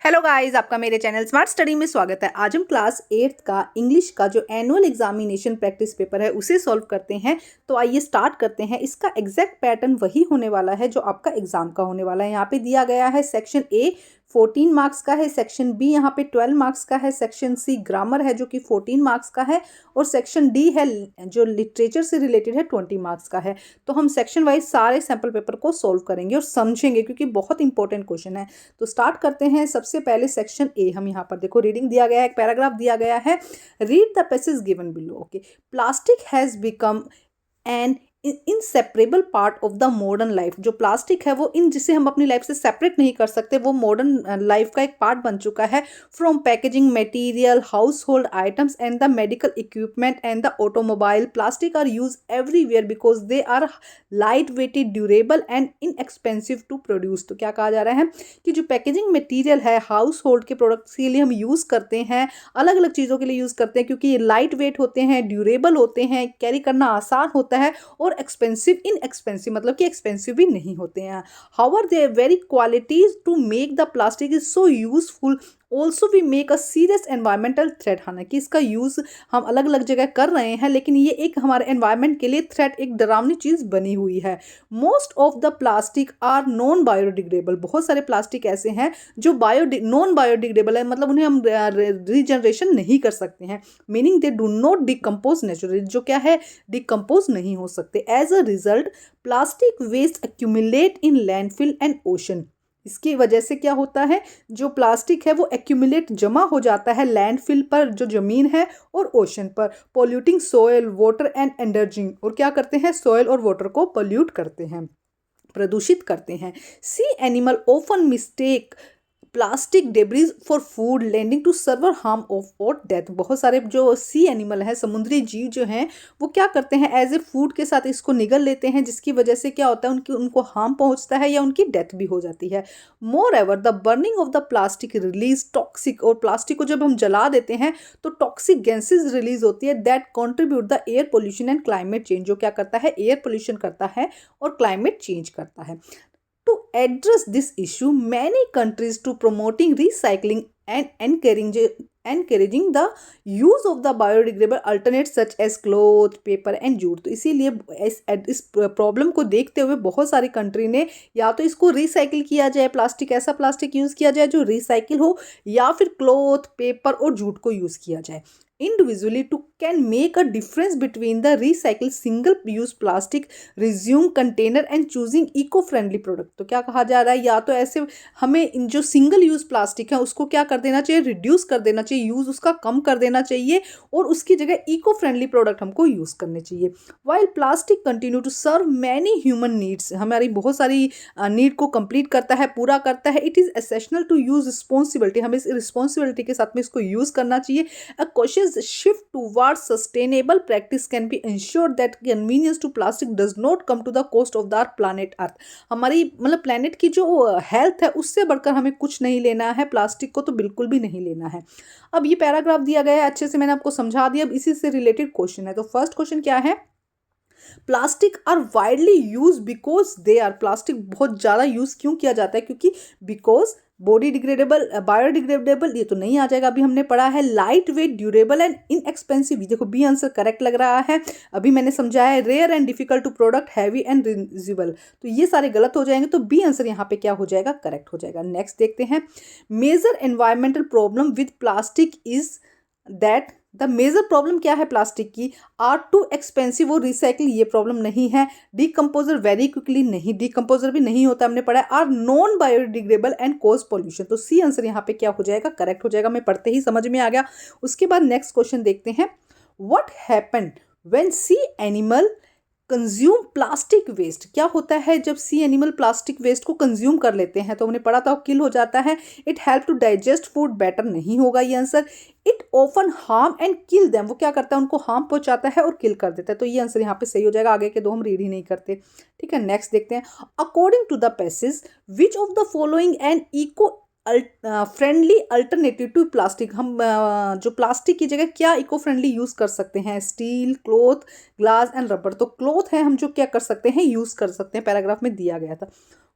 Hello guys, आपका मेरे channel smart study में स्वागत है। आज हम क्लास 8th का इंग्लिश का जो एनुअल एग्जामिनेशन प्रैक्टिस पेपर है उसे सॉल्व करते हैं। तो आइए स्टार्ट करते हैं। इसका एग्जैक्ट पैटर्न वही होने वाला है जो आपका एग्जाम का होने वाला है। यहाँ पे दिया गया है सेक्शन ए 14 मार्क्स का है, सेक्शन बी यहाँ पे 12 मार्क्स का है, सेक्शन सी ग्रामर है जो कि 14 मार्क्स का है और सेक्शन डी है जो लिटरेचर से रिलेटेड है 20 मार्क्स का है। तो हम सेक्शन वाइज सारे सैम्पल पेपर को सॉल्व करेंगे और समझेंगे क्योंकि बहुत इंपॉर्टेंट क्वेश्चन है। तो स्टार्ट करते हैं। सबसे पहले सेक्शन ए, हम यहाँ पर देखो रीडिंग दिया गया है, एक पैराग्राफ दिया गया है। Read the passage given below. Okay, plastic has become an inseparable part of the modern life. जो प्लास्टिक है वो जिसे हम अपनी लाइफ से सेपरेट नहीं कर सकते, वो मॉडर्न लाइफ का एक पार्ट बन चुका है। फ्रॉम पैकेजिंग मटेरियल, हाउस होल्ड items and the medical equipment and the automobile, plastic are use everywhere because they are light weighted, durable and inexpensive to produce. तो क्या कहा जा रहा है कि जो पैकेजिंग मटेरियल है हाउस होल्ड के प्रोडक्ट्स के लिए हम यूज़ करते हैं, अलग अलग चीज़ों के लिए यूज़ करते हैं क्योंकि ये लाइट वेट होते हैं, ड्यूरेबल होते हैं, कैरी करना आसान होता है और एक्सपेंसिव इनएक्सपेंसिव मतलब कि एक्सपेंसिव भी नहीं होते हैं। However there very qualities to make the plastic is so useful also we make a serious environmental threat. हालांकि इसका यूज़ हम अलग अलग जगह कर रहे हैं लेकिन ये एक हमारे एनवायरमेंट के लिए थ्रेट, एक डरावनी चीज़ बनी हुई है। Most of the plastic are non biodegradable. बहुत सारे प्लास्टिक ऐसे हैं जो नॉन बायोडिग्रेडेबल है, मतलब उन्हें हम रीजनरेशन नहीं कर सकते हैं। Meaning they do not decompose naturally, जो क्या है डिकम्पोज नहीं हो सकते। As a result plastic waste accumulate in landfill and ocean. इसकी वजह से क्या होता है, जो प्लास्टिक है वो एक्यूमुलेट जमा हो जाता है लैंडफिल पर, जो ज़मीन है, और ओशन पर, polluting soil water and energy. और क्या करते हैं, सोयल और वाटर को पोल्यूट करते हैं, प्रदूषित करते हैं। Sea animal often mistake plastic debris for food landing to severe harm of और डेथ। बहुत सारे जो सी एनिमल है, समुद्री जीव जो हैं, वो क्या करते हैं एज ए फूड के साथ इसको निगल लेते हैं, जिसकी वजह से क्या होता है उनको हार्म पहुंचता है या उनकी डेथ भी हो जाती है। Moreover the burning of the plastic release toxic, और प्लास्टिक को जब हम जला देते हैं तो टॉक्सिक गैसेज रिलीज होती है that contribute the air pollution and climate change. जो क्या करता है, एयर पोल्यूशन करता है और क्लाइमेट चेंज करता है। To address this issue, many countries to promoting recycling and encouraging the use of the biodegradable alternatives such as cloth, paper and jute। तो इसीलिए इस प्रॉब्लम को देखते हुए बहुत सारी कंट्री ने या तो इसको रिसाइकिल किया जाए, प्लास्टिक ऐसा प्लास्टिक यूज़ किया जाए जो रिसाइकिल हो, या फिर क्लॉथ, पेपर और जूट को यूज़ किया जाए individually to can make a difference between the recycled single use plastic, resume container and choosing eco friendly product। तो क्या कहा जा रहा है, या तो ऐसे हमें इन जो सिंगल यूज प्लास्टिक है उसको क्या कर देना चाहिए, रिड्यूस कर देना चाहिए, यूज उसका कम कर देना चाहिए और उसकी जगह इको फ्रेंडली प्रोडक्ट हमको यूज करने चाहिए। While plastic continue to serve many human needs, हमारी बहुत सारी नीड को कंप्लीट करता है, पूरा करता है। It is essential to use responsibility, हमें इस रिस्पॉन्सिबिलिटी के साथ में इसको यूज करना चाहिए। A cautious shift towards sustainable practice can be ensured that convenience to plastic does not come to the cost of our planet Earth। हमारी मतलब प्लेनेट की जो हेल्थ है उससे बढ़कर हमें कुछ नहीं लेना है, प्लास्टिक को तो बिल्कुल भी नहीं लेना है। अब ये पैराग्राफ दिया गया है, अच्छे से मैंने आपको समझा दिया। अब इसी से रिलेटेड क्वेश्चन है। तो फर्स्ट क्वेश्चन क्या है, plastic are widely use because they are, plastic बहुत ज़्यादा यूज़ क्यों किया जाता है, क्योंकि बिकॉज बॉडी डिग्रेडेबल, बायोडिग्रेडेबल ये तो नहीं आ जाएगा, अभी हमने पढ़ा है light weight, durable and inexpensive. देखो बी आंसर करेक्ट लग रहा है, अभी मैंने समझाया है। Rare and difficult to product, heavy and reusable, तो ये सारे गलत हो जाएंगे, तो बी आंसर यहाँ पे क्या हो जाएगा, करेक्ट हो जाएगा। नेक्स्ट देखते हैं, major environmental problem with plastic is that, the major problem क्या है प्लास्टिक की, आर टू एक्सपेंसिव और रिसाइकिल, ये प्रॉब्लम नहीं है। डिकम्पोजर वेरी क्विकली, नहीं डिकम्पोजर भी नहीं होता, हमने पढ़ा है। Are non biodegradable and cause pollution, तो सी आंसर यहाँ पे क्या हो जाएगा, करेक्ट हो जाएगा। मैं पढ़ते ही समझ में आ गया। उसके बाद नेक्स्ट क्वेश्चन देखते हैं, what happened when sea animal consume plastic waste. क्या होता है जब सी एनिमल प्लास्टिक वेस्ट को कंज्यूम कर लेते हैं, तो हमने पढ़ा था किल हो जाता है। It help to digest food better, नहीं होगा ये answer. It often harm and kill them, वो क्या करता है उनको हार्म पहुंचाता है और किल कर देता है, तो ये आंसर यहाँ पे सही हो जाएगा। आगे के दो हम रीड ही नहीं करते, ठीक है। नेक्स्ट देखते हैं, according to the passage which of the following and eco friendly alternative to plastic. हम जो प्लास्टिक की जगह क्या इको फ्रेंडली यूज़ कर सकते हैं, steel, cloth, glass and rubber. तो क्लॉथ है, हम जो क्या कर सकते हैं यूज़ कर सकते हैं, पैराग्राफ में दिया गया था।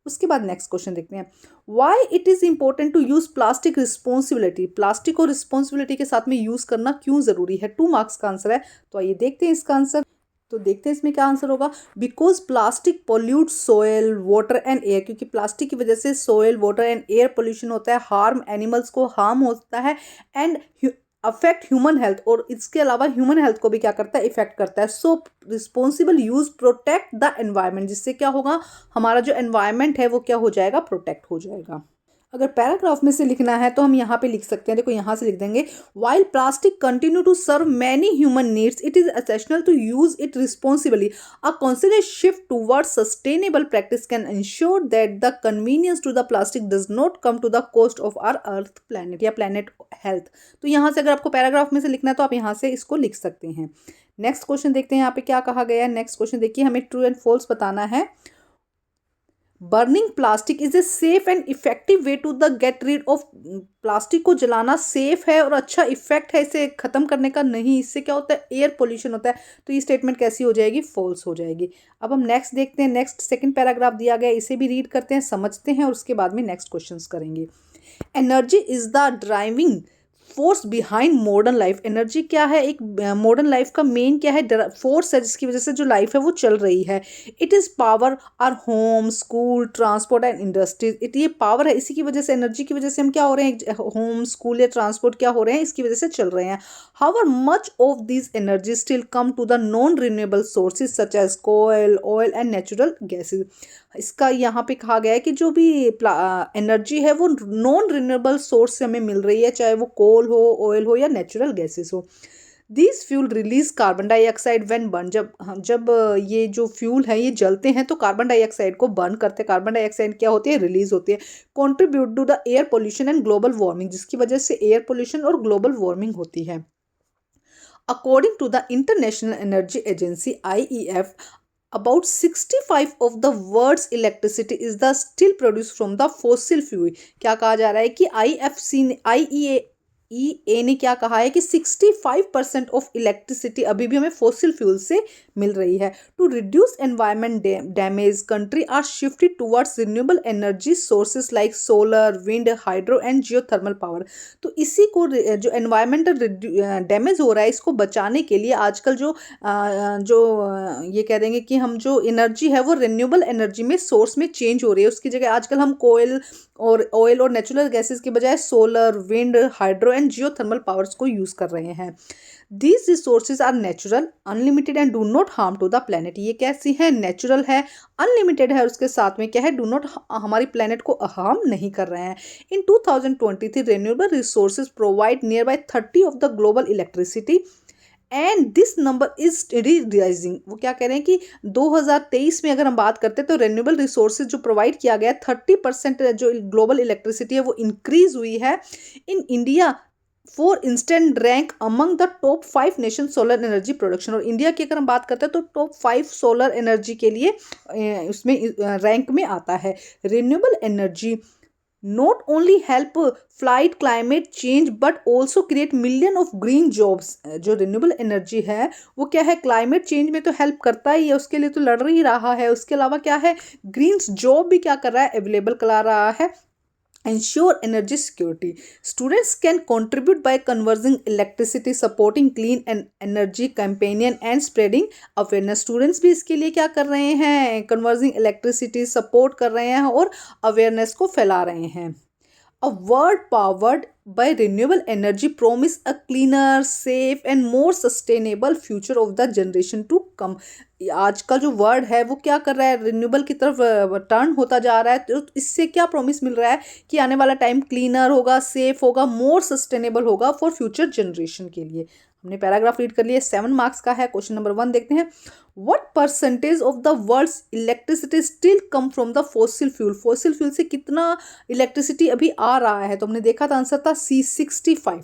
उसके बाद नेक्स्ट क्वेश्चन देखते हैं, why it is important to use plastic responsibility, plastic को रिस्पॉन्सिबिलिटी के साथ में यूज़ करना क्यों ज़रूरी है। 2 मार्क्स का आंसर है, तो आइए देखते हैं इसका आंसर। तो देखते हैं इसमें क्या आंसर होगा। Because plastic pollute soil water and air, क्योंकि प्लास्टिक की वजह से soil water and air pollution होता है, हार्म एनिमल्स को हार्म होता है, एंड अफेक्ट ह्यूमन हेल्थ, और इसके अलावा ह्यूमन हेल्थ को भी क्या करता है, इफेक्ट करता है। So responsible use protect the environment, जिससे क्या होगा, हमारा जो एनवायरनमेंट है वो क्या हो जाएगा, प्रोटेक्ट हो जाएगा। अगर पैराग्राफ में से लिखना है तो हम यहाँ पे लिख सकते हैं, देखो यहाँ से लिख देंगे, while plastic continue to serve many human needs it is essential to use it responsibly, a considerate shift towards sustainable practice can ensure that the convenience to the plastic does not come to the cost of our earth planet या planet health. तो यहाँ से अगर आपको paragraph में से लिखना है तो आप यहाँ से इसको लिख सकते हैं। नेक्स्ट क्वेश्चन देखते हैं यहाँ पे क्या कहा गया है। नेक्स्ट क्वेश्चन देखिए, हमें ट्रू एंड फॉल्स बताना है। Burning plastic is a safe and effective way to the get rid of, plastic को जलाना सेफ है और अच्छा इफेक्ट है इसे खत्म करने का, नहीं, इससे क्या होता है, एयर पोल्यूशन होता है। तो ये स्टेटमेंट कैसी हो जाएगी, फॉल्स हो जाएगी। अब हम नेक्स्ट देखते हैं, नेक्स्ट सेकंड पैराग्राफ दिया गया, इसे भी रीड करते हैं, समझते हैं और उसके बाद में नेक्स्ट क्वेश्चंस करेंगे। Energy is the driving force behind modern life, energy क्या है, एक मॉडर्न लाइफ का मेन क्या है, फोर्स है जिसकी वजह से जो लाइफ है वो चल रही है। It is power are home school transport and industries, ये पावर है, इसी की वजह से, एनर्जी की वजह से हम क्या हो रहे हैं, होम स्कूल या ट्रांसपोर्ट क्या हो रहे हैं, इसकी वजह से चल रहे हैं। However much of this energy still come to the non renewable sources such as coal oil and natural gases, इसका यहाँ पे कहा गया है कि जो भी एनर्जी है वो नॉन रिन्यूएबल सोर्स से हमें मिल रही है, चाहे वो कोल हो, ऑयल हो या नेचुरल गैसेस हो। This fuel release carbon dioxide when burn, जब ये जो फ्यूल है ये जलते हैं तो कार्बन डाइऑक्साइड को बर्न करते हैं, कार्बन डाइऑक्साइड क्या होती है, रिलीज होती है। Contribute to the air pollution and global warming, जिसकी वजह से एयर पोल्यूशन और ग्लोबल वार्मिंग होती है। According to the international energy agency IEF, about 65 of the world's electricity is the still produced from the fossil fuel, क्या कहा जा रहा है कि IEA ने क्या कहा है कि 65% ऑफ इलेक्ट्रिसिटी अभी भी हमें फॉसिल फ्यूल से मिल रही है। To reduce environment damage country are shifted towards renewable energy sources like solar wind hydro and geothermal power. तो इसी को जो एनवायरमेंटल डैमेज हो रहा है इसको बचाने के लिए आजकल ये कह देंगे कि हम जो एनर्जी है वो रिन्यूएबल एनर्जी में सोर्स में चेंज हो रही है, उसकी जगह आजकल हम कोयल और ऑयल और नेचुरल गैसेस के बजाय solar wind hydro and geothermal powers को यूज़ कर रहे हैं। These resources are natural unlimited and do not harm to the planet, ये कैसी है, नेचुरल है, अनलिमिटेड है, उसके साथ में क्या है, डू नॉट, हमारी प्लेनेट को हार्म नहीं कर रहे हैं। In 2023 renewable resources provide near by 30 of the global electricity and this number is rising, वो क्या कह रहे हैं कि 2023 में अगर हम बात करते हैं तो रेन्यूएबल रिसोर्सेज जो प्रोवाइड किया गया 30% जो ग्लोबल इलेक्ट्रिसिटी है वो इंक्रीज हुई है। In India for instant rank among the top 5 nation solar energy production, और इंडिया की अगर हम बात करते हैं तो टॉप 5 सोलर एनर्जी के लिए उसमें रैंक में आता है। Renewable energy not only help fight climate change but also create million of green jobs, जो रिन्यूएबल एनर्जी है वो क्या है, क्लाइमेट चेंज में तो हेल्प करता ही है, उसके लिए तो लड़ ही रहा है, उसके अलावा क्या है, ग्रीन जॉब भी क्या कर रहा है, अवेलेबल करा रहा है। Ensure energy security. Students can contribute by conserving electricity, supporting clean and energy campaign and spreading awareness. Students भी इसके लिए क्या कर रहे हैं, conserving electricity support कर रहे हैं और awareness को फैला रहे हैं। A world powered by renewable energy promise a cleaner, safe and more sustainable future of the generation to come. आज का जो वर्ड है वो क्या कर रहा है, रिन्यूएबल की तरफ टर्न होता जा रहा है, तो इससे क्या प्रॉमिस मिल रहा है कि आने वाला टाइम क्लीनर होगा, सेफ होगा, मोर सस्टेनेबल होगा फॉर फ्यूचर जनरेशन के लिए। हमने पैराग्राफ रीड कर लिया, 7 मार्क्स का है। क्वेश्चन नंबर 1 देखते हैं, what percentage of the world's electricity still come from the fossil fuel, fossil fuel से कितना इलेक्ट्रिसिटी अभी आ रहा है, तो हमने देखा था आंसर था C65।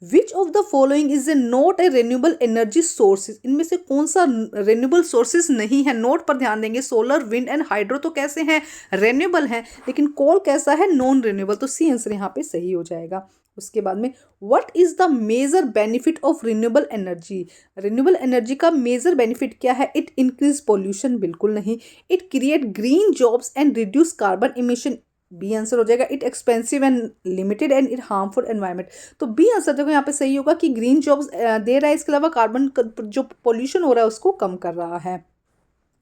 Which of the following is a not a renewable energy sources, इनमें से कौन सा रेन्यूएबल सोर्सेज नहीं है। नोट पर ध्यान देंगे, सोलर, विंड एंड हाइड्रो तो कैसे हैं, रेन्यूएबल हैं, लेकिन कोल कैसा है, नॉन रेन्यूएबल। तो सी आंसर यहाँ पे सही हो जाएगा। उसके बाद में what is the major benefit of renewable energy, renewable energy का मेजर बेनिफिट क्या है। इट इंक्रीज पॉल्यूशन, बिल्कुल नहीं। It create green jobs and reduce carbon emission, B answer हो जाएगा। It expensive and limited and it harmful environment, तो B answer देखो यहाँ पे सही होगा कि ग्रीन जॉब्स दे रहा है, इसके अलावा कार्बन जो पोल्यूशन हो रहा है उसको कम कर रहा है।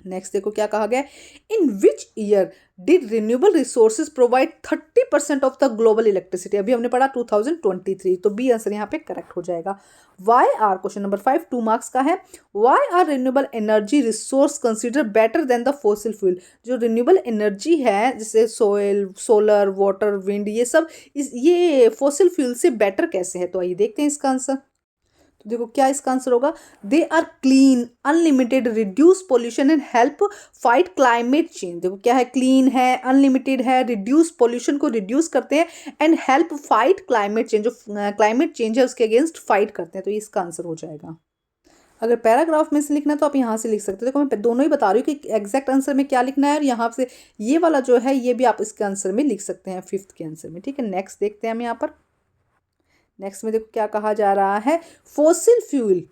नेक्स्ट देखो क्या कहा गया, in which year did renewable resources provide 30% of the global electricity, अभी हमने पढ़ा 2023, तो बी आंसर यहाँ पे करेक्ट हो जाएगा। Why are, question number 5 2 marks का है, why are renewable energy resource consider better than the fossil fuel, जो रिन्यूएबल एनर्जी है जैसे सोयल, सोलर, वाटर, विंड, ये सब ये फॉसिल फ्यूल से बेटर कैसे है, तो आइए देखते हैं इसका आंसर। तो देखो क्या इसका आंसर होगा, they are clean, unlimited, reduce pollution and help fight climate change. देखो क्या है, क्लीन है, अनलिमिटेड है, रिड्यूस पॉल्यूशन को रिड्यूस करते हैं and help fight climate change, जो क्लाइमेट चेंज है उसके अगेंस्ट फाइट करते हैं, तो ये इसका आंसर हो जाएगा। अगर पैराग्राफ में से लिखना है तो आप यहाँ से लिख सकते हो। देखो मैं दोनों ही बता रही हूँ कि एग्जैक्ट आंसर में क्या लिखना है, और यहाँ से ये वाला जो है ये भी आप इसके आंसर में लिख सकते हैं, 5th के आंसर में, ठीक है। नेक्स्ट देखते हैं हम यहाँ पर। नेक्स्ट में देखो क्या कहा जा रहा है, fossil fuel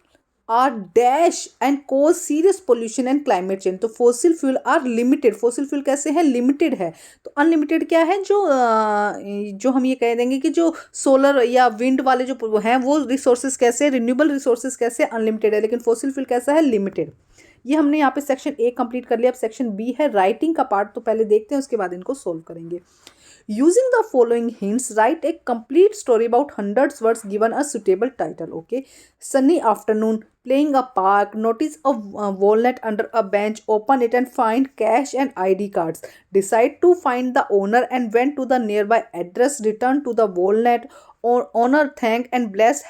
are dash and cause serious pollution and climate change, तो fossil fuel are limited, fossil fuel कैसे है, लिमिटेड है। तो अनलिमिटेड क्या है, जो हम ये कह देंगे कि जो सोलर या विंड वाले जो हैं वो रिसोर्सेज कैसे, रिन्यूएबल रिसोर्सेज कैसे अनलिमिटेड है, लेकिन फॉसिल फ्यूल कैसा है, लिमिटेड। ये हमने यहाँ पे सेक्शन ए कंप्लीट कर लिया। अब सेक्शन बी है राइटिंग का पार्ट, तो पहले देखते हैं उसके बाद इनको सोल्व करेंगे। Using the following hints, write a complete story about 100 words given a suitable title. Okay. Sunny afternoon, playing a park, notice a walnut under a bench, open it and find cash and ID cards. Decide to find the owner and went to the nearby address, return to the walnut, or owner thank and bless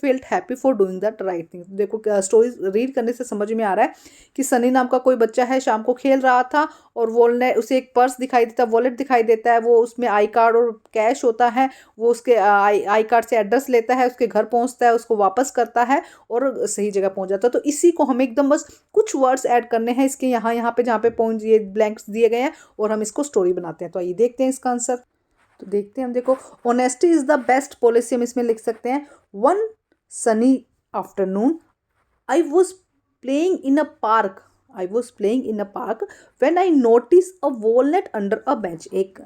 felt happy for doing that right thing. देखो stories read करने से समझ में आ रहा है कि सनी नाम का कोई बच्चा है, शाम को खेल रहा था और वॉलेट, उसे एक पर्स दिखाई देता है, वॉलेट दिखाई देता है, वो उसमें आई कार्ड और कैश होता है, वो उसके आई कार्ड से एड्रेस लेता है, उसके घर पहुंचता है, उसको वापस करता है और सही जगह पहुंच जाता है। तो इसी को हम एकदम बस कुछ वर्ड्स ऐड करने हैं इसके यहाँ पे जहाँ पे पॉइंट ये ब्लैंक्स दिए गए हैं, और हम इसको स्टोरी बनाते हैं। तो आइए देखते हैं इसका आंसर। तो देखते हैं हम, देखो honesty is the best policy, हम इसमें लिख सकते हैं। One sunny afternoon, I was playing in a park, when I noticed a walnut under a bench। एक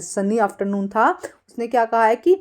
सनी आफ्टरनून था, उसने क्या कहा है कि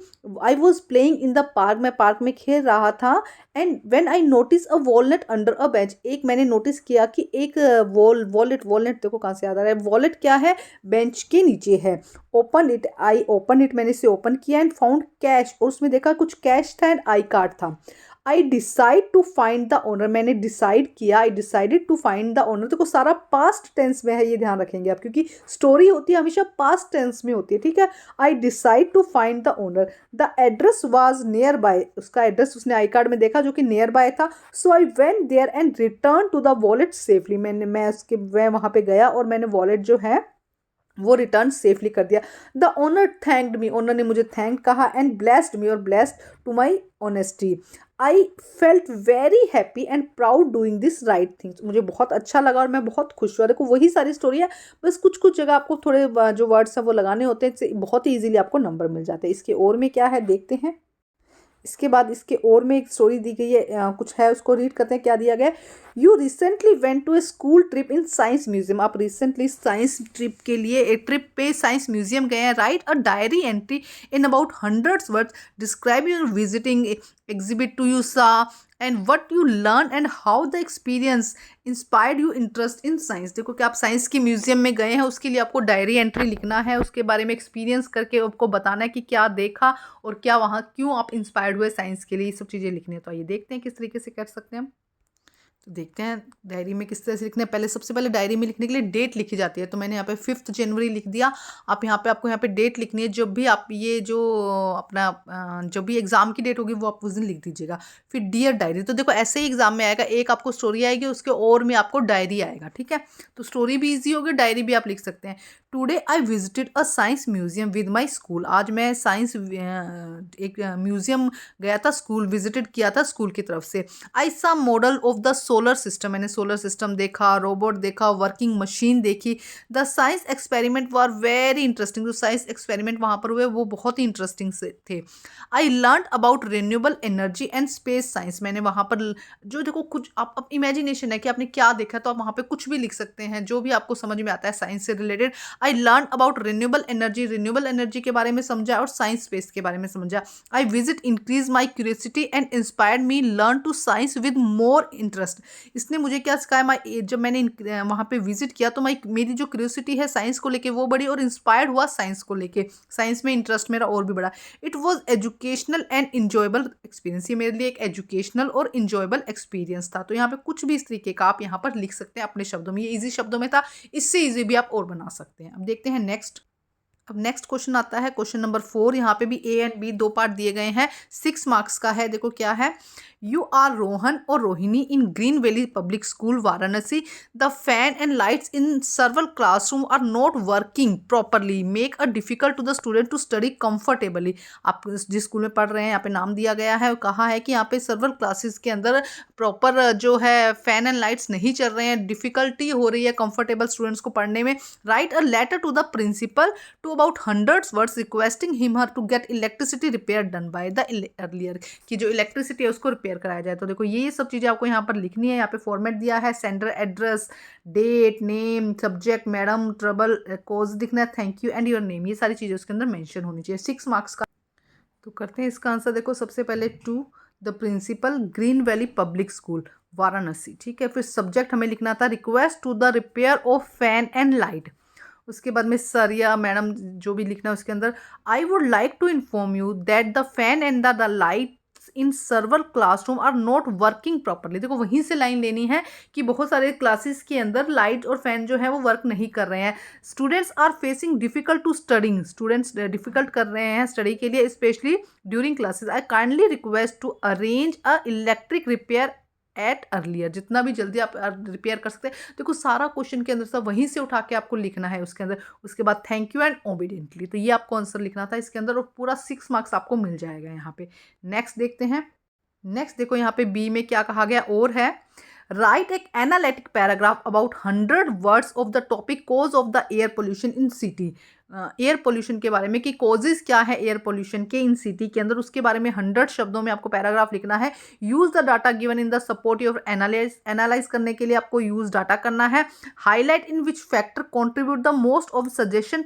I was playing in the park, मैं पार्क में खेल रहा था, and when I noticed a walnut under a bench, एक मैंने नोटिस किया कि एक वॉलेट देखो कहाँ से याद आ रहा है, वॉलेट क्या है, बेंच के नीचे है। Open it, I open it, मैंने इसे ओपन किया, एंड फाउंड कैश, और उसमें देखा कुछ कैश था एंड आई कार्ड था। I decide to find the owner, मैंने डिसाइड किया, I decided to find the owner. देखो सारा पास्ट टेंस में है, ये ध्यान रखेंगे आप, क्योंकि स्टोरी होती है हमेशा पास्ट टेंस में होती है, ठीक है। I decide to find the owner, the address was nearby, उसका एड्रेस उसने आई कार्ड में देखा जो कि नियर बाय था। So I went there and return to the wallet safely, मैं वहाँ पे गया और मैंने वॉलेट जो है वो रिटर्न सेफली कर दिया। The owner thanked me, owner ने मुझे थैंक कहा, एंड ब्लेस्ड मी, और blessed to my honesty. I felt very happy and proud doing this right things, मुझे बहुत अच्छा लगा और मैं बहुत खुश हुआ। देखो वही सारी स्टोरी है, बस कुछ कुछ जगह आपको थोड़े जो वर्ड्स हैं वो लगाने होते हैं, इससे बहुत ही ईजिली आपको नंबर मिल जाते हैं। इसके और में क्या है देखते हैं। इसके बाद इसके और में एक स्टोरी दी गई है, कुछ है उसको रीड करते हैं क्या दिया गया है। You recently went to a school trip in science museum, आप रिसेंटली साइंस ट्रिप के लिए एक ट्रिप पे साइंस म्यूजियम गए हैं। Write a diary entry in about 100 words, describe your visiting exhibit to you saw and what you learn and how the experience inspired you interest in science. देखो कि आप science के museum में गए हैं, उसके लिए आपको डायरी एंट्री लिखना है, उसके बारे में एक्सपीरियंस करके आपको बताना है कि क्या देखा और क्या वहाँ क्यों आप इंस्पायर्ड हुए साइंस के लिए, ये सब चीज़ें लिखनी है। तो आइए देखते हैं किस तरीके से कर सकते हैं हम। तो देखते हैं डायरी में किस तरह से लिखना है। पहले सबसे पहले डायरी में लिखने के लिए डेट लिखी जाती है, तो मैंने यहाँ पे 5 जनवरी लिख दिया। आप यहाँ पे आपको यहाँ पे डेट लिखनी है, जब भी आप ये जो अपना जब भी एग्जाम की डेट होगी वो आप उस दिन लिख दीजिएगा। फिर डियर डायरी, तो देखो ऐसे ही एग्जाम में आएगा, एक आपको स्टोरी आएगी, उसके और में आपको डायरी आएगा, ठीक है। तो स्टोरी भी ईजी होगी, डायरी भी आप लिख सकते हैं। Today I visited a science museum with my school, आज मैं साइंस एक म्यूजियम गया था, स्कूल विजिटेड किया था स्कूल की तरफ से। आई सा model of the solar system, मैंने सोलर सिस्टम देखा, रोबोट देखा, वर्किंग मशीन देखी। The science experiment were very interesting, जो साइंस एक्सपेरिमेंट वहाँ पर हुए वो बहुत ही इंटरेस्टिंग से थे। I learn about renewable energy and space science, मैंने वहाँ पर जो देखो कुछ आप इमेजिनेशन है कि आपने क्या देखा, तो आप वहाँ पे कुछ भी लिख सकते हैं जो भी आपको समझ में आता है साइंस से related. I learn about renewable energy के बारे में समझा और साइंस स्पेस के बारे में समझा। I visit increase my curiosity and inspired me learn to science with more interest, इसने मुझे क्या सिखाया, जब मैंने वहाँ पे विजिट किया तो मेरी जो क्यूरियोसिटी है साइंस को लेके वो बढ़ी और इंस्पायर्ड हुआ साइंस को लेके, साइंस में इंटरेस्ट मेरा और भी बढ़ा। It was educational and enjoyable experience, ये मेरे लिए एक एजुकेशनल और इंजॉयबल एक्सपीरियंस था। तो यहाँ पे कुछ भी इस तरीके का आप यहाँ पर लिख सकते हैं अपने शब्दों में, ये इजी शब्दों में था, इससे इजी भी आप और बना सकते हैं। अब देखते हैं नेक्स्ट। अब नेक्स्ट क्वेश्चन आता है क्वेश्चन नंबर 4, यहाँ पे भी ए एंड बी 2 पार्ट दिए गए हैं, 6 मार्क्स का है। देखो क्या है, यू आर रोहन और Rohini in green valley public school Varanasi, the fan and lights in several classroom are not working properly, make a difficult to the student to study comfortably. आप जिस स्कूल में पढ़ रहे हैं यहाँ पे नाम दिया गया है, कहा है कि यहाँ पे सर्वल क्लासेस के अंदर प्रॉपर जो है फैन एंड लाइट्स नहीं चल रहे हैं, डिफिकल्टी हो रही है कंफर्टेबल स्टूडेंट्स को पढ़ने में। Write a letter to the principal to about 100 words requesting him her to get electricity repair done by the earlier, कि जो इलेक्ट्रिसिटी है उसको रिपेयर कराया जाए। तो देखो ये सब चीज़ें आपको यहाँ पर लिखनी है। यहाँ पे फॉर्मेट दिया है, sender address, date, name, subject, madam, trouble, cause लिखना है, thank you and your name, ये सारी चीज़ें उसके अंदर मेंशन होनी चाहिए। 6 मार्क्स का। तो करते हैं इसका आंसर। देखो सबसे पहले to the principal green valley public school Varanasi, ठीक है। फिर सब्जेक्ट हमें लिखना था request to the repair of fan and light. उसके बाद में सर या मैडम जो भी लिखना है उसके अंदर, I would like to inform you that the fan and the lights in several classroom are not working properly. देखो वहीं से लाइन लेनी है कि बहुत सारे क्लासेस के अंदर लाइट और फैन जो है वो वर्क नहीं कर रहे हैं। Students are facing difficult to studying, students difficult कर रहे हैं स्टडी के लिए, specially during classes. I kindly request to arrange a electric repair at earlier, जितना भी जल्दी आप रिपेयर कर सकते हैं। देखो सारा क्वेश्चन के अंदर सब वहीं से उठा के आपको लिखना है उसके अंदर। उसके बाद थैंक यू एंड ओबीडियंटली, तो ये आपको आंसर लिखना था इसके अंदर और पूरा 6 मार्क्स आपको मिल जाएगा यहाँ पे। नेक्स्ट देखते हैं। नेक्स्ट देखो यहाँ पे बी में क्या कहा गया और है, राइट एक analytic paragraph about 100 words of the topic cause of the air pollution in city. Air pollution के बारे में कि कॉजेज क्या है एयर पोल्यूशन के इन सिटी के अंदर, उसके बारे में 100 शब्दों में आपको पैराग्राफ लिखना है। Use the data given in the support of analyse करने के लिए आपको यूज डाटा करना है। Highlight in which factor contribute the most of suggestion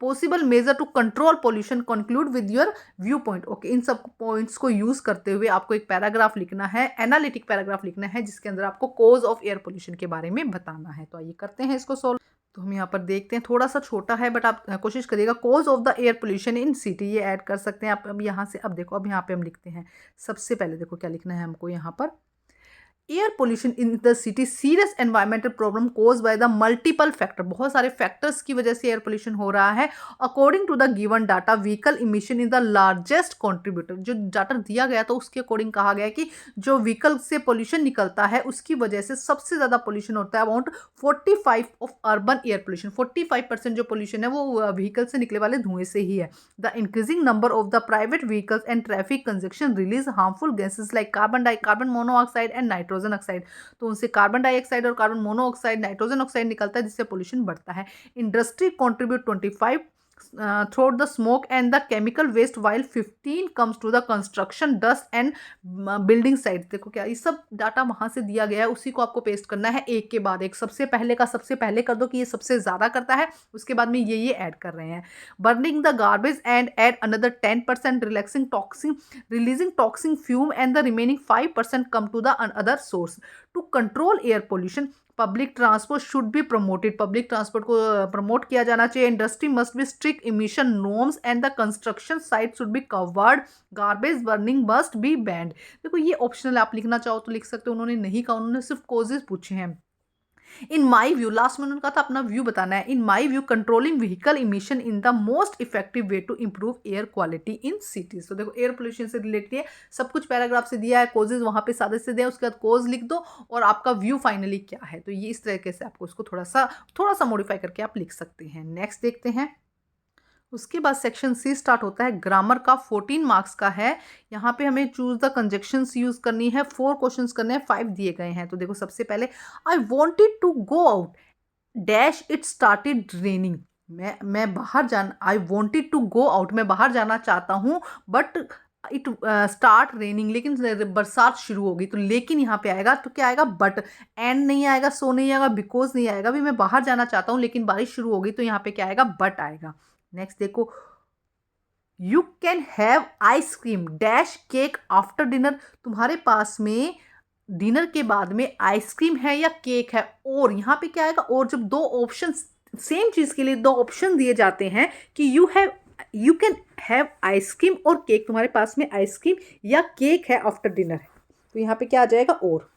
possible measure to control pollution, conclude with your view point. Okay, इन सब points को use करते हुए आपको एक पैराग्राफ लिखना है, एनालिटिक पैराग्राफ लिखना है, जिसके अंदर आपको कॉज ऑफ एयर पोल्यूशन के बारे में बताना है। तो आइए करते हैं इसको सॉल्व। तो हम यहाँ पर देखते हैं, थोड़ा सा छोटा है बट आप कोशिश करिएगा। Cause of the air pollution in city, ये ऐड कर सकते हैं आप। अब यहाँ से अब देखो, अब यहाँ पे हम लिखते हैं सबसे पहले, देखो क्या लिखना है हमको यहाँ पर, air pollution in the city serious environmental problem caused by the multiple factor, बहुत सारे फैक्टर्स की वजह से एयर पोल्यूशन हो रहा है। According to the given data vehicle emission in the largest contributor, जो डाटा दिया गया तो उसके अकॉर्डिंग कहा गया कि जो व्हीकल से पोल्यूशन निकलता है उसकी वजह से सबसे ज़्यादा पोल्यूशन होता है, about 45 of urban air pollution, 45% जो पोल्यूशन है वो व्हीकल से निकले वाले धुएं से ही है। The increasing number of the private vehicles and traffic conjunction release harmful gases like carbon monoxide and nitrogen oxide, तो उनसे कार्बन डाइऑक्साइड और कार्बन मोनोऑक्साइड, नाइट्रोजन ऑक्साइड निकलता है, जिससे पोल्यूशन बढ़ता है। Industry contribute 25 throughout the smoke and the chemical waste, while 15 comes to the construction dust and building sites। देखो क्या ये सब डाटा वहां से दिया गया है, उसी को आपको पेस्ट करना है एक के बाद एक। सबसे पहले का सबसे पहले कर दो कि ये सबसे ज्यादा करता है, उसके बाद में ये ऐड कर रहे हैं। Burning the garbage and add another 10%, relaxing toxin releasing toxin fume and the remaining 5% come to the other source. To control air pollution public transport should be promoted, public transport को promote किया जाना चाहिए। Industry must be strict emission norms and the construction site should be covered, garbage burning must be banned. देखो ये optional, आप लिखना चाहो तो लिख सकते हो, उन्होंने नहीं कहा, उन्होंने सिर्फ कॉजेज पूछे हैं। इन माई व्यू, लास्ट में उन्होंने कहा था अपना व्यू बताना है। In my view controlling vehicle emission in the most effective way to improve air quality in cities. तो देखो एयर पोल्यूशन से रिलेटेड है, सब कुछ पैराग्राफ से दिया है, कोजेज वहां पे सादे से दिया है, उसके बाद कोज लिख दो और आपका व्यू फाइनली क्या है। तो ये इस तरीके से आपको इसको थोड़ा सा मॉडिफाई करके आप लिख सकते हैं। नेक्स्ट देखते हैं। उसके बाद सेक्शन सी स्टार्ट होता है, ग्रामर का 14 मार्क्स का है। यहाँ पे हमें चूज द कंजक्शंस यूज करनी है, 4 क्वेश्चंस करने हैं, 5 दिए गए हैं। तो देखो सबसे पहले, I wanted to go out dash it started raining. मैं बाहर जाना, I wanted to go out, मैं बाहर जाना चाहता हूँ, बट इट स्टार्ट रेनिंग, लेकिन बरसात शुरू होगी। तो लेकिन यहाँ पे आएगा तो क्या आएगा, बट। एंड नहीं आएगा, सो नहीं आएगा, बिकॉज नहीं आएगा। भी मैं बाहर जाना चाहता हूँ लेकिन बारिश शुरू होगी, तो यहाँ पे क्या आएगा, बट आएगा। नेक्स्ट देखो, you can have ice cream dash cake after dinner. तुम्हारे पास में डिनर के बाद में आइसक्रीम है या केक है। और यहाँ पे क्या आएगा, और जब दो ऑप्शन सेम चीज के लिए दो ऑप्शन दिए जाते हैं कि यू कैन हैव आइसक्रीम और केक, तुम्हारे पास में आइसक्रीम या केक है आफ्टर डिनर, तो यहाँ पे क्या आ जाएगा, और।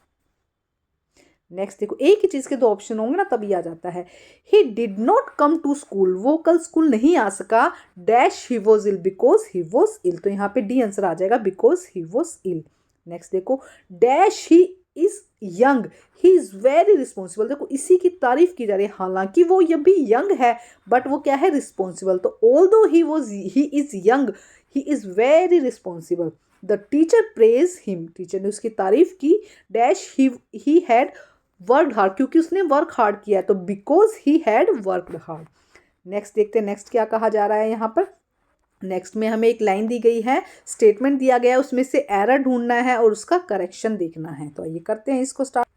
नेक्स्ट देखो, एक ही चीज के दो ऑप्शन होंगे ना तभी आ जाता है। He did not come to school, वो कल स्कूल नहीं आ सका dash he was ill, because he was ill. तो यहाँ पे डी आंसर आ जाएगा, because he was ill. Next देखो, dash he is young, he is very responsible. देखो इसी की तारीफ की जा रही है, हालांकि वो ये भी यंग है बट वो क्या है, रिस्पॉन्सिबल। तो although he is young, he is very responsible. The teacher praise him, teacher ने उसकी तारीफ की, dash he had work hard, क्योंकि उसने वर्क हार्ड किया है, तो because he had worked hard. Next देखते हैं, नेक्स्ट क्या कहा जा रहा है यहाँ पर। नेक्स्ट में हमें एक लाइन दी गई है, स्टेटमेंट दिया गया है, उसमें से एरर ढूंढना है और उसका करेक्शन देखना है। तो ये करते हैं इसको स्टार्ट।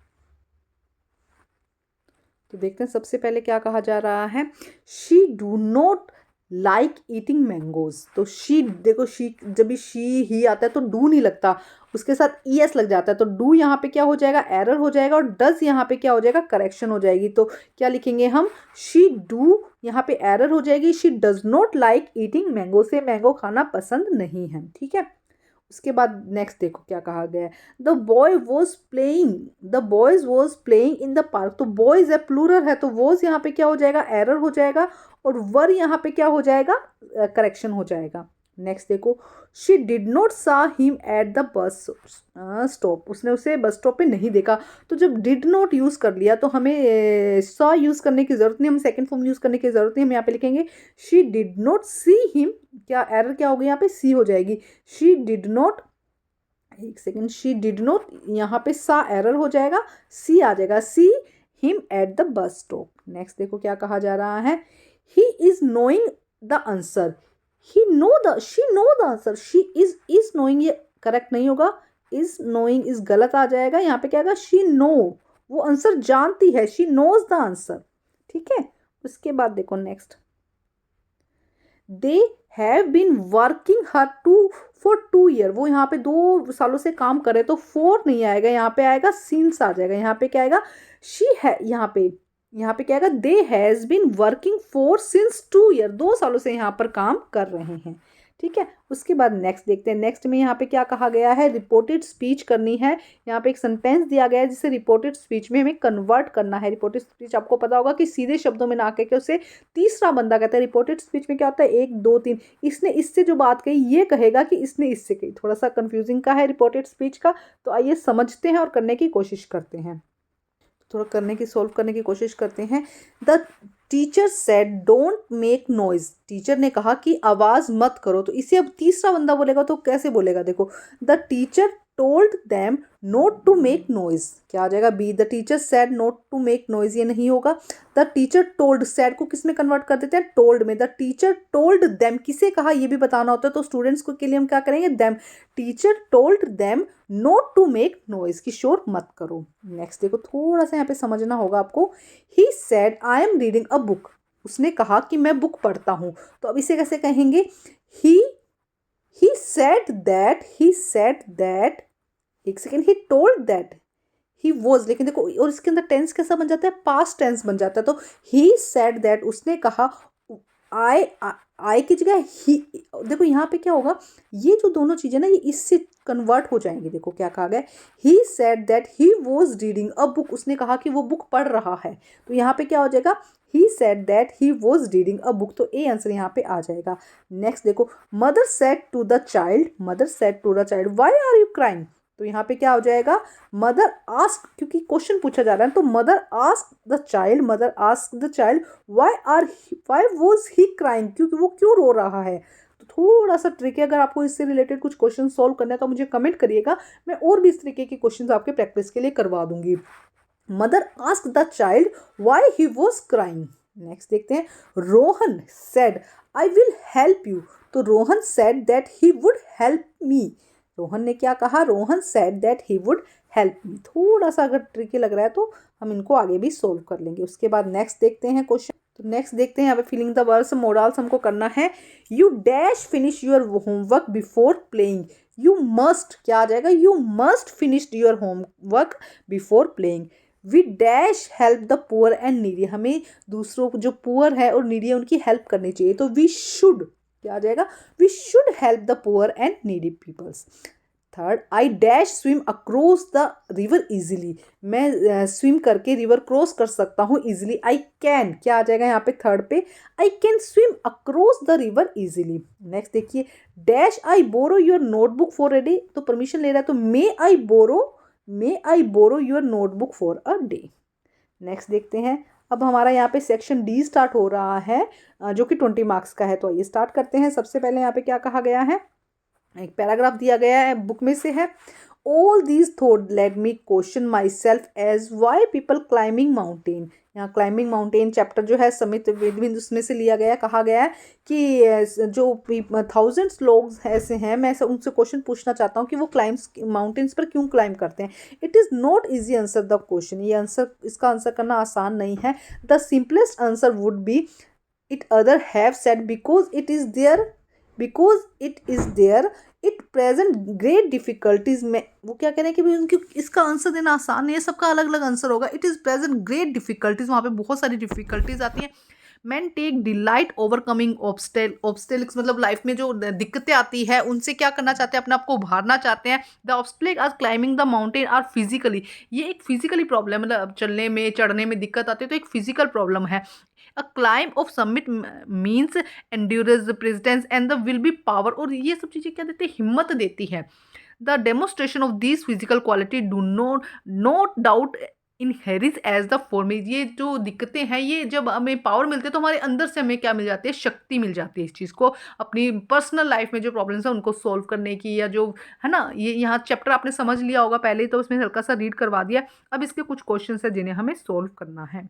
तो देखते हैं सबसे पहले क्या कहा जा रहा है, she do not like eating mangoes. तो शी, देखो शी, जब भी शी ही आता है तो डू नहीं लगता, उसके साथ ईएस लग जाता है, तो डू यहाँ पे क्या हो जाएगा, एरर हो जाएगा, और डज यहाँ पे क्या हो जाएगा, करेक्शन हो जाएगी। तो क्या लिखेंगे हम, शी डू, यहाँ पे एरर हो जाएगी, she does not like eating mango, से मैंगो खाना पसंद नहीं है। ठीक है, उसके बाद नेक्स्ट देखो क्या कहा गया है, the boy was playing, the boys was playing in the park. तो बॉयज है, प्लूरल है, तो वॉज यहाँ पे क्या हो जाएगा, एरर हो जाएगा, और वर यहाँ पे क्या हो जाएगा, करेक्शन हो जाएगा। नेक्स्ट देखो, शी डिड नॉट सा him at the bus stop, उसने उसे बस स्टॉप पे नहीं देखा। तो जब डिड नॉट यूज़ कर लिया तो हमें सा यूज़ करने की ज़रूरत नहीं, हम सेकंड फॉर्म यूज़ करने की ज़रूरत नहीं, हम यहाँ पे लिखेंगे she did not see him, क्या एरर क्या होगी यहाँ पे, सी हो जाएगी, शी डिड नॉट, एक सेकेंड, शी डिड नॉट, यहाँ पे सा एरर हो जाएगा, सी आ जाएगा, see him at the bus stop. Next देखो क्या कहा जा रहा है, he is knowing the answer, she know the answer, she is knowing, ये करेक्ट नहीं होगा, इज नोइंग इज गलत आ जाएगा, यहाँ पे क्या आएगा, शी नो, वो आंसर जानती है, शी नोज द आंसर। ठीक है, उसके बाद देखो next, they have been working hard to for 2 year, वो यहाँ पे 2 सालों से काम करे, तो 4 नहीं आएगा, यहाँ पे आएगा सिंस आ जाएगा, यहाँ पे क्या आएगा, शी है, यहाँ पे क्या आएगा, they has been working for since 2 year, 2 सालों से यहाँ पर काम कर रहे हैं। ठीक है, उसके बाद नेक्स्ट देखते हैं, नेक्स्ट में यहाँ पे क्या कहा गया है, रिपोर्टेड स्पीच करनी है। यहाँ पे एक सेंटेंस दिया गया है जिसे रिपोर्टेड स्पीच में हमें कन्वर्ट करना है। रिपोर्टेड स्पीच आपको पता होगा कि सीधे शब्दों में ना आके के उसे तीसरा बंदा कहता है। रिपोर्टेड स्पीच में क्या होता है, 1 2 3, इसने इससे जो बात कही ये कहेगा कि इसने इससे कही, थोड़ा सा कंफ्यूजिंग का है रिपोर्टेड स्पीच का। तो आइए समझते हैं और करने की कोशिश करते हैं, थोड़ा सॉल्व करने की कोशिश करते हैं। The teacher said don't make noise, teacher ने कहा कि आवाज़ मत करो। तो इसे अब तीसरा बंदा बोलेगा तो कैसे बोलेगा, देखो, the teacher told them not to make noise, क्या आ जाएगा, B, the teacher said not to make noise, ये नहीं होगा। द टीचर टोल्ड, सेड को किस में कन्वर्ट कर देते हैं, टोल्ड में। द टीचर टोल्ड देम, किसे कहा ये भी बताना होता है, तो स्टूडेंट्स को के लिए हम क्या करेंगे, them, teacher told them not to make noise, की शोर मत करो। नेक्स्ट देखो, थोड़ा सा यहाँ पे समझना होगा आपको, he said I am reading a book, उसने कहा कि मैं बुक पढ़ता हूँ। तो अब इसे कैसे कहेंगे, ही said that, एक second, he told that, he was, लेकिन देखो और इसके अंदर टेंस कैसा बन जाता है, पास्ट टेंस बन जाता है। तो ही सेड दैट, उसने कहा, आई आई की जगह ही, देखो यहाँ पे क्या होगा, ये जो दोनों चीज़ें ना ये इससे कन्वर्ट हो जाएंगी। देखो क्या कहा गया, ही said that he was reading a book, उसने कहा कि वो बुक पढ़ रहा है। तो यहाँ पे क्या हो जाएगा, he said that he was reading a book, तो ए आंसर यहाँ पे आ जाएगा। नेक्स्ट देखो, mother said to the child, mother said to the child why are you crying, तो यहाँ पे क्या हो जाएगा, मदर आस्क, क्योंकि क्वेश्चन पूछा जा रहा है, तो mother ask the child, mother ask the child why was he crying, क्योंकि वो क्यों रो रहा है। तो थोड़ा सा ट्रिक है, अगर आपको इससे रिलेटेड कुछ क्वेश्चन सॉल्व करना है तो मुझे कमेंट करिएगा, मैं और भी इस तरीके के क्वेश्चन आपके प्रैक्टिस के लिए करवा दूंगी। Mother ask the child why he was crying. Next देखते हैं, Rohan said I will help you, तो Rohan said that he would help me, Rohan ने क्या कहा, Rohan said that he would help me. थोड़ा सा अगर ट्रिकी लग रहा है तो हम इनको आगे भी सोल्व कर लेंगे। उसके बाद नेक्स्ट देखते हैं क्वेश्चन, तो नेक्स्ट देखते हैं यहाँ पे फिलिंग द वर्ड्स, मोरल्स हमको करना है, you dash finish your homework before playing, you must, क्या आ जाएगा, you must finish your homework before playing, we dash help the poor and needy, हमें दूसरों जो पुअर है और नीडी है उनकी हेल्प करनी चाहिए। तो वी शुड, क्या आ जाएगा, we should help the poor and needy peoples. Third, I dash swim across the river easily, मैं स्विम करके रिवर क्रॉस कर सकता हूँ इजीली। आई कैन, क्या आ जाएगा यहाँ पे थर्ड पे, I can swim across the river easily. Next देखिए, dash I borrow your notebook for a day, तो परमिशन ले रहा है, तो may I borrow your notebook for a day. Next देखते हैं, अब हमारा यहाँ पे सेक्शन डी स्टार्ट हो रहा है, जो कि 20 मार्क्स का है। तो आइए स्टार्ट करते हैं। सबसे पहले यहाँ पे क्या कहा गया है, एक पैराग्राफ दिया गया है, बुक में से है, all these thought let me question myself as why people climbing mountain. यहाँ क्लाइंबिंग माउंटेन चैप्टर जो है समित वेदबिंदु उसमें से लिया गया, कहा गया है कि जो 1000 लोग ऐसे हैं, मैं ऐसा उनसे क्वेश्चन पूछना चाहता हूँ कि वो क्लाइंब्स माउंटेन्स पर क्यों क्लाइंब करते हैं। It is not easy answer the question, ये आंसर, इसका आंसर करना आसान नहीं है। The simplest answer would be it other have said because it is there it present great difficulties में, वो क्या कह रहे हैं कि भाई उनकी इसका आंसर देना आसान नहीं है, सबका अलग अलग आंसर होगा। It is present great difficulties, वहाँ पे बहुत सारी डिफिकल्टीज आती हैं। मैन टेक डिलाइट ओवरकमिंग ऑब्स्टेक्ल्स, मतलब लाइफ में जो दिक्कतें आती है उनसे क्या करना चाहते हैं, अपने आप को उभारना चाहते हैं। The obstacle are climbing the mountain are physically, ये एक फिजिकली प्रॉब्लम, मतलब चलने में चढ़ने में दिक्कत आती है तो एक फिजिकल प्रॉब्लम है। A climb of summit means endurance, precedence and the will be power, और ये सब चीज़ें क्या देती है, हिम्मत देती है। The demonstration of this physical quality do not doubt inherits as the form, ये जो दिक्कतें हैं ये जब हमें पावर मिलते हैं तो हमारे अंदर से हमें क्या मिल जाती है, शक्ति मिल जाती है इस चीज़ को अपनी पर्सनल लाइफ में जो प्रॉब्लम्स हैं उनको सॉल्व करने की, या जो है ना, ये यहाँ चैप्टर आपने समझ लिया होगा पहले ही, तो उसमें हल्का सा रीड करवा दिया। अब इसके कुछ क्वेश्चन है जिन्हें हमें सॉल्व करना है,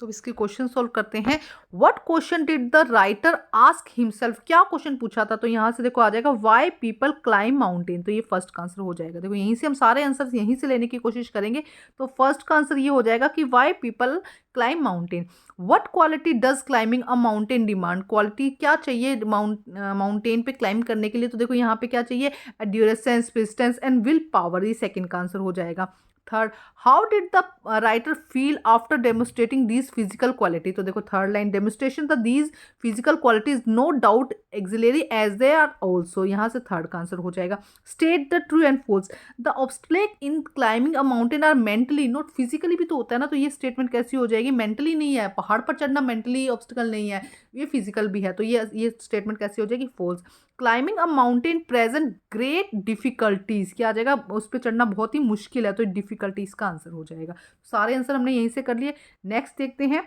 तो इसके क्वेश्चन सॉल्व करते हैं। What question did the writer ask himself, क्या क्वेश्चन पूछा था, तो यहाँ से देखो आ जाएगा व्हाई पीपल क्लाइंब माउंटेन, तो ये फर्स्ट का आंसर हो जाएगा। देखो यहीं से हम सारे आंसर यहीं से लेने की कोशिश करेंगे, तो फर्स्ट का आंसर ये हो जाएगा कि why people climb mountain. What quality does climbing a mountain demand, quality क्या चाहिए माउंटेन पे क्लाइंब करने के लिए, तो देखो यहाँ पे क्या चाहिए, endurance, patience and will power, ये सेकंड का आंसर हो जाएगा। Third, how did the writer feel after demonstrating these physical quality, तो देखो third line, demonstration the these physical qualities no doubt auxiliary as they are also, यहाँ से third का आंसर हो जाएगा। State the true and false, the obstacle in climbing a mountain are mentally not physically, भी तो होता है ना, तो ये स्टेटमेंट कैसी हो जाएगी, मेंटली नहीं है, पहाड़ पर चढ़ना मेंटली ऑब्स्टेकल नहीं है, ये फिजिकल भी है, तो ये स्टेटमेंट कैसी हो जाएगी, false. Climbing a mountain present great difficulties, क्या आ जाएगा, उस पर चढ़ना बहुत ही मुश्किल है, तो डिफिकल्टीज का आंसर हो जाएगा। सारे आंसर हमने यहीं से कर लिए। नेक्स्ट देखते हैं,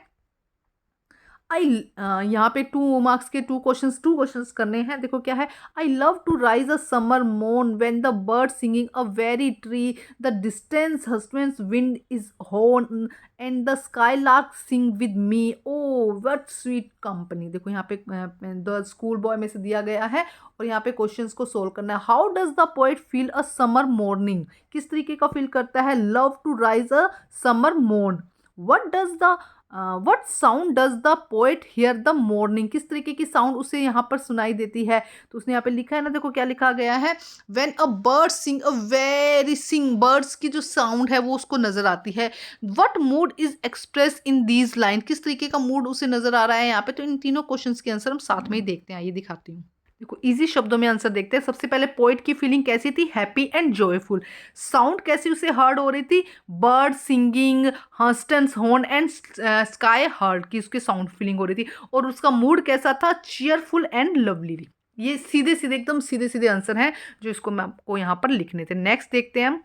यहाँ पे 2 मार्क्स के 2 क्वेश्चंस करने हैं। देखो क्या है, I love to rise a summer morn when the bird singing a very tree, the distance husbands wind is horn and the skylark sing with me, oh what sweet company. देखो यहाँ पे the school boy में से दिया गया है और यहाँ पे क्वेश्चंस को सोल्व करना है। How does the poet feel a summer morning, किस तरीके का फील करता है, love to rise a summer morn. What does the what sound does the poet hear the morning, किस तरीके की साउंड उसे यहाँ पर सुनाई देती है। तो उसने यहाँ पे लिखा है ना, देखो क्या लिखा गया है, when a bird sing a very sing, birds की जो साउंड है वो उसको नजर आती है। What mood is express in these line, किस तरीके का मूड उसे नजर आ रहा है यहाँ पे। तो इन तीनों क्वेश्चन के आंसर हम साथ में ही देखते हैं, ये दिखाती हूँ। देखो इजी शब्दों में आंसर देखते हैं। सबसे पहले पोइट की फीलिंग कैसी थी, हैप्पी एंड जॉयफुल। साउंड कैसी उसे हर्ड हो रही थी, bird singing, hastens horn and sky heard की उसके साउंड फीलिंग हो रही थी। और उसका मूड कैसा था, चीयरफुल एंड लवली। ये सीधे सीधे एकदम सीधे सीधे आंसर हैं जो इसको मैं आपको यहाँ पर लिखने थे। नेक्स्ट देखते हैं हम।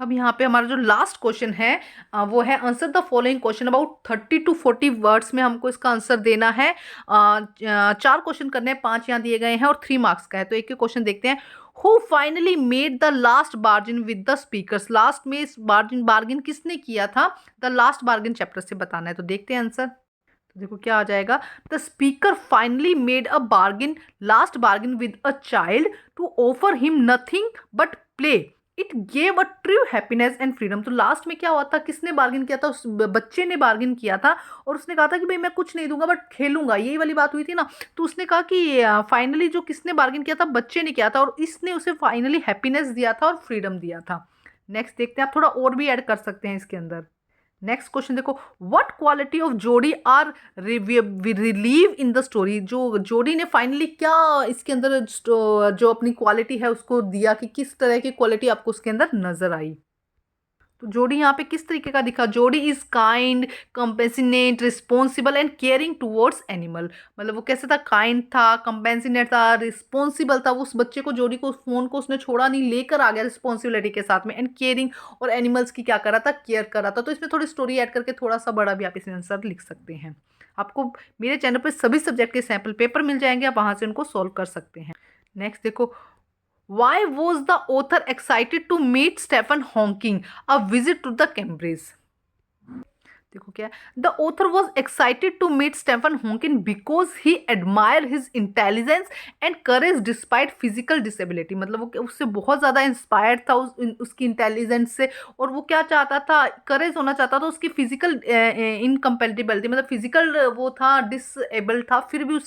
अब यहाँ पे हमारा जो लास्ट क्वेश्चन है वो है answer the following question about 30 to 40 words में हमको इसका आंसर देना है। 4 क्वेश्चन करने हैं, 5 यहाँ दिए गए हैं और 3 मार्क्स का है। तो एक एक क्वेश्चन देखते हैं। Who finally made the last bargain with the speakers, last में इस बार्गिन किसने किया था, द लास्ट बार्गिन चैप्टर से बताना है। तो देखते हैं आंसर। तो देखो क्या आ जाएगा, the speaker finally made a bargain, last bargain with a child to offer him nothing but play, it gave a true happiness and freedom. तो लास्ट में क्या हुआ था, किसने बार्गिन किया था, उस बच्चे ने बार्गिन किया था और उसने कहा था कि भाई मैं कुछ नहीं दूंगा बट खेलूंगा, यही वाली बात हुई थी ना। तो उसने कहा कि फाइनली जो किसने बार्गिन किया था, बच्चे ने किया था और इसने उसे फाइनली हैप्पीनेस दिया था और फ्रीडम दिया था। नेक्स्ट देखते हैं, आप थोड़ा और भी ऐड कर सकते हैं इसके अंदर। नेक्स्ट क्वेश्चन देखो, what quality of Jody are reveal in the story, जो जोड़ी ने फाइनली क्या इसके अंदर जो अपनी क्वालिटी है उसको दिया, कि किस तरह की क्वालिटी आपको उसके अंदर नजर आई। तो जोड़ी यहाँ पे किस तरीके का दिखा, Jodi is kind, compassionate, responsible and caring towards animal. मतलब वो कैसे था, काइंड था, कंपेसिनेट था, रिस्पॉन्सिबल था, वो उस बच्चे को, जोड़ी को, उस फोन को उसने छोड़ा नहीं, लेकर आ गया रिस्पॉन्सिबिलिटी के साथ में, एंड केयरिंग, और एनिमल्स की क्या कर रहा था, केयर कर रहा था। तो इसमें थोड़ी स्टोरी ऐड करके थोड़ा सा बड़ा भी आप इसमें आंसर लिख सकते हैं। आपको मेरे चैनल पर सभी सब्जेक्ट के सैम्पल पेपर मिल जाएंगे, आप वहां से उनको सोल्व कर सकते हैं। नेक्स्ट देखो, why was the author excited to meet Stephen Hawking? A visit to the Cambridge. देखो क्या, the author was excited to meet Stephen Hawking because he admire his intelligence and courage despite physical disability. मतलब वो उससे बहुत ज़्यादा inspired था उसकी intelligence से, और वो क्या चाहता था, करेज होना चाहता था उसकी फिजिकल इनकम्पेटिबिलिटी, मतलब फिजिकल वो था, डिसेबल था, फिर भी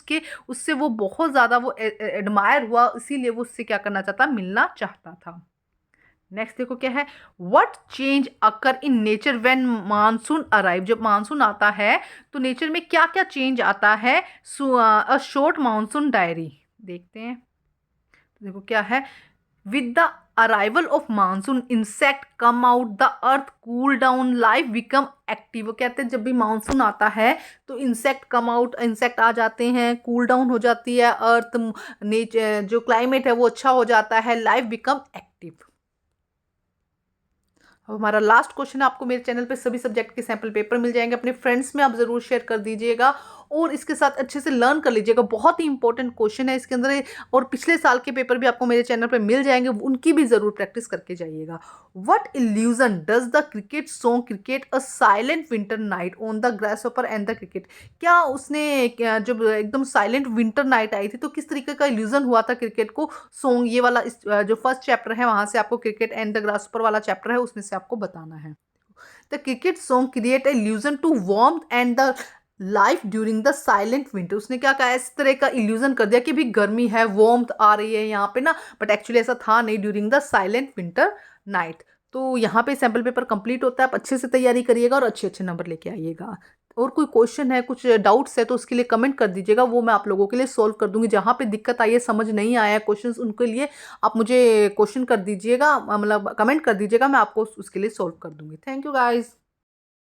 उससे वो बहुत ज़्यादा वो एडमायर हुआ, इसीलिए वो उससे क्या करना चाहता, मिलना चाहता था। नेक्स्ट देखो क्या है, what change occur in nature when monsoon arrive, जब मानसून आता है तो नेचर में क्या क्या चेंज आता है। अ शॉर्ट मानसून डायरी देखते हैं। तो देखो क्या है, with the arrival of monsoon insect come out, the earth cool down, life become active. वो कहते हैं जब भी मानसून आता है तो इंसेक्ट कम आउट, इंसेक्ट आ जाते हैं, कूल डाउन हो जाती है अर्थ, नेचर जो क्लाइमेट है वो अच्छा हो जाता है, लाइफ बिकम एक्टिव। अब हमारा लास्ट क्वेश्चन है, आपको मेरे चैनल पे सभी सब्जेक्ट के सैम्पल पेपर मिल जाएंगे, अपने फ्रेंड्स में आप ज़रूर शेयर कर दीजिएगा और इसके साथ अच्छे से लर्न कर लीजिएगा। बहुत ही इंपॉर्टेंट क्वेश्चन है इसके अंदर, और पिछले साल के पेपर भी आपको मेरे चैनल पे मिल जाएंगे, उनकी भी ज़रूर प्रैक्टिस करके जाइएगा। What illusion does the cricket song cricket a silent winter night on the grasshopper and the cricket, क्या उसने जब एकदम साइलेंट विंटर नाइट आई थी तो किस तरीके का इल्यूजन हुआ था क्रिकेट को, सॉन्ग, ये वाला जो फर्स्ट चैप्टर है वहाँ से आपको, क्रिकेट एंड द ग्रासहॉपर वाला चैप्टर है उसमें से आपको बताना है। The cricket song create illusion to warmth and the life during the silent winter. उसने क्या कहा, इस तरह का इल्यूजन कर दिया कि भी गर्मी है, वार्मथ आ रही है यहाँ पे ना, बट एक्चुअली ऐसा था नहीं, during the silent winter night. तो यहाँ पे सैम्पल पेपर कंप्लीट होता है, आप अच्छे से तैयारी करिएगा और अच्छे अच्छे नंबर लेके आइएगा। और कोई क्वेश्चन है, कुछ डाउट्स है तो उसके लिए कमेंट कर दीजिएगा, वो मैं आप लोगों के लिए सोल्व कर दूंगी। जहाँ पे दिक्कत आई है, समझ नहीं आया है क्वेश्चन, उनके लिए आप मुझे क्वेश्चन कर दीजिएगा, मतलब कमेंट कर दीजिएगा, मैं आपको उसके लिए सोल्व कर दूंगी। Thank you guys.